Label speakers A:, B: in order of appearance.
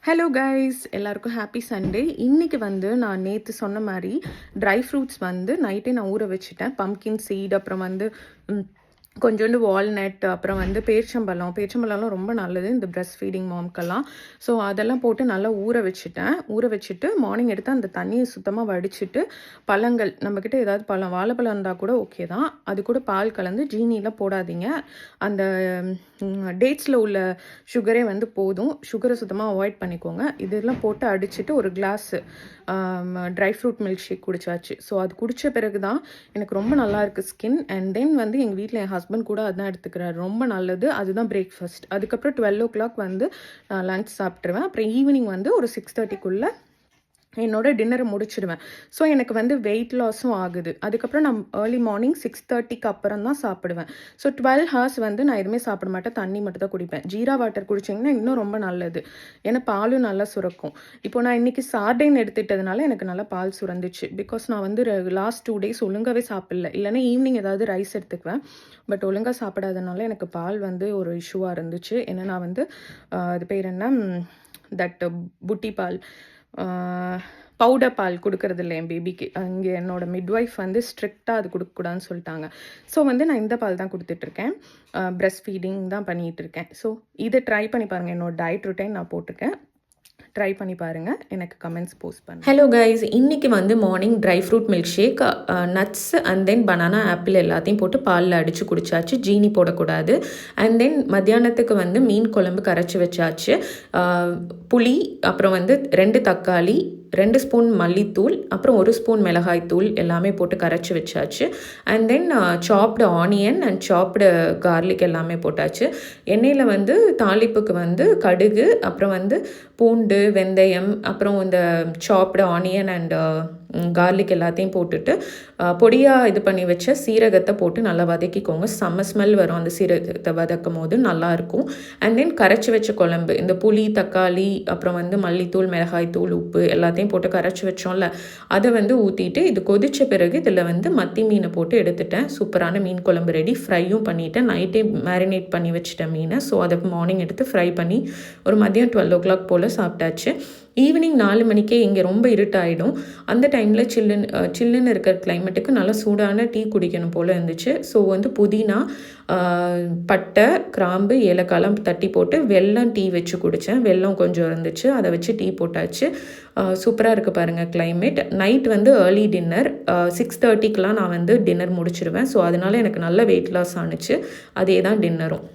A: Hello guys, எல்லாருக்கும் happy Sunday. இன்றைக்கி வந்து நான் நேற்று சொன்ன மாதிரி ட்ரை ஃப்ரூட்ஸ் வந்து நைட்டே நான் ஊற வச்சுட்டேன். பம்கின் சீட், அப்புறம் வந்து கொஞ்சோண்டு வால்நட், அப்புறம் வந்து பேரிச்சம்பழம்லாம் ரொம்ப நல்லது இந்த பிரஸ்ட் ஃபீடிங் மாம்க்கெல்லாம். ஸோ அதெல்லாம் போட்டு நல்லா ஊற வச்சுட்டு மார்னிங் எடுத்து அந்த தண்ணியை சுத்தமாக வடிச்சிட்டு பழங்கள், நம்மக்கிட்ட ஏதாவது பழம், வாழைப்பழம் இருந்தால் கூட ஓகே தான், அது கூட பால் கலந்து, ஜீனிலாம் போடாதீங்க. அந்த டேட்ஸில் உள்ள சுகரே வந்து போதும். சுகரை சுத்தமாக அவாய்ட் பண்ணிக்கோங்க. இதெல்லாம் போட்டு அடிச்சுட்டு ஒரு glass dry fruit milk shake குடிச்சாச்சு. ஸோ அது குடித்த பிறகு தான் எனக்கு ரொம்ப நல்லா இருக்குது ஸ்கின். அண்ட் தென் வந்து எங்கள் வீட்டில் என் ஹஸ்பண்ட் கூட அதுதான் எடுத்துக்கிறாரு, ரொம்ப நல்லது. அதுதான் பிரேக்ஃபாஸ்ட். அதுக்கப்புறம் 12 o'clock வந்து நான் லன்ச் சாப்பிட்ருவேன். அப்புறம் ஈவினிங் வந்து ஒரு 6:30க்குள்ளே என்னோட டின்னரை முடிச்சிடுவேன். ஸோ எனக்கு வந்து வெயிட் லாஸும் ஆகுது. அதுக்கப்புறம் நான் ஏர்லி மார்னிங் 6:30க்கு அப்புறம் தான் சாப்பிடுவேன். ஸோ 12 hours வந்து நான் எதுவுமே சாப்பிட மாட்டேன், தண்ணி மட்டும் தான் குடிப்பேன். ஜீரா வாட்டர் குடிச்சிங்கன்னா இன்னும் ரொம்ப நல்லது, ஏன்னா பாலும் நல்லா சுரக்கும். இப்போ நான் இன்றைக்கி சார்டைன் எடுத்துட்டதுனால எனக்கு நல்லா பால் சுரந்துச்சு. பிகாஸ் நான் வந்து லாஸ்ட் 2 days ஒழுங்காகவே சாப்பிடல. இல்லைன்னா ஈவினிங் ஏதாவது ரைஸ் எடுத்துக்குவேன். பட் ஒழுங்காக சாப்பிடாதனால எனக்கு பால் வந்து ஒரு இஷ்யூவாக இருந்துச்சு. ஏன்னா நான் வந்து அது பேர் என்ன, புட்டி பால், பவுடர் பால் கொடுக்கறது இல்லை என் பேபிக்கு. அங்கே என்னோடய மிட்வைஃப் வந்து ஸ்ட்ரிக்டாக அது கொடுக்கக்கூடாதுன்னு சொல்லிட்டாங்க. ஸோ வந்து நான் இந்த பால் தான் கொடுத்துட்ருக்கேன். பிரஸ்ட் ஃபீடிங் தான் பண்ணிகிட்ருக்கேன். ஸோ இதை ட்ரை பண்ணி பாருங்கள். என்னோடய டயட் ரொட்டைன் நான் போட்டிருக்கேன், ட்ரை பண்ணி பாருங்கள், எனக்கு கமெண்ட்ஸ் போஸ்ட் பண்ணுங்கள். ஹலோ கைஸ், இன்றைக்கி வந்து morning dry fruit milk shake, nuts and then banana, apple எல்லாத்தையும் போட்டு பாலில் அடித்து குடிச்சாச்சு. ஜீனி போடக்கூடாது. அண்ட் தென் மத்தியானத்துக்கு வந்து மீன் குழம்பு கரைச்சி வச்சாச்சு. புளி, அப்புறம் வந்து 2 தக்காளி, 2 ஸ்பூன் மல்லித்தூள், அப்புறம் 1 ஸ்பூன் மிளகாய் தூள் எல்லாமே போட்டு கரைச்சி வச்சாச்சு. அண்ட் தென் சாப்டு ஆனியன் அண்ட் சாப்டு கார்லிக் எல்லாமே போட்டாச்சு. எண்ணெயில் வந்து தாளிப்புக்கு வந்து கடுகு, அப்புறம் வந்து பூண்டு, வெந்தயம், அப்புறம் இந்த சாப்டு ஆனியன் அண்ட் கார்லிக் எல்லாத்தையும் போட்டுட்டு பொடியாக இது பண்ணி வச்ச சீரகத்தை போட்டு நல்லா வதக்கிக்கோங்க. செம்ம ஸ்மெல் வரும் அந்த சீரகத்தை வதக்கும் போது, நல்லாயிருக்கும். அண்ட் தென் கரைச்சி வச்ச குழம்பு, இந்த புளி, தக்காளி, அப்புறம் வந்து மல்லித்தூள், மிளகாய் தூள், உப்பு எல்லாத்தையும் போட்டு கரைச்சி வச்சோம்ல, அதை வந்து ஊற்றிட்டு இது கொதித்த பிறகு இதில் வந்து மத்தி மீனை போட்டு எடுத்துட்டேன். சூப்பரான மீன் குழம்பு ரெடி. ஃப்ரையும் பண்ணிவிட்டேன். நைட்டே மேரினேட் பண்ணி வச்சுட்டேன் மீனை. ஸோ அதை மார்னிங் எடுத்து ஃப்ரை பண்ணி ஒரு மதியம் 12 o'clock போல் சாப்பிட்டாச்சு. ஈவினிங் 4 மணிக்கே இங்கே ரொம்ப இருட்டாயிடும். அந்த டைமில் சில்லுன்னு இருக்கிற கிளைமேட்டுக்கு நல்லா சூடான டீ குடிக்கணும் போல் இருந்துச்சு. ஸோ வந்து புதினா, பட்டை, கிராம்பு, ஏலக்காய்லாம் தட்டி போட்டு வெல்லம் டீ வச்சு குடித்தேன். வெல்லம் கொஞ்சம் இருந்துச்சு, அதை வச்சு டீ போட்டாச்சு. சூப்பராக இருக்குது பாருங்கள் கிளைமேட். நைட் வந்து ஏர்லி டின்னர் 6:30க்கெலாம் நான் வந்து டின்னர் முடிச்சிடுவேன். ஸோ அதனால எனக்கு நல்ல வெயிட் லாஸ் ஆணுச்சு. அதே தான் டின்னரும்.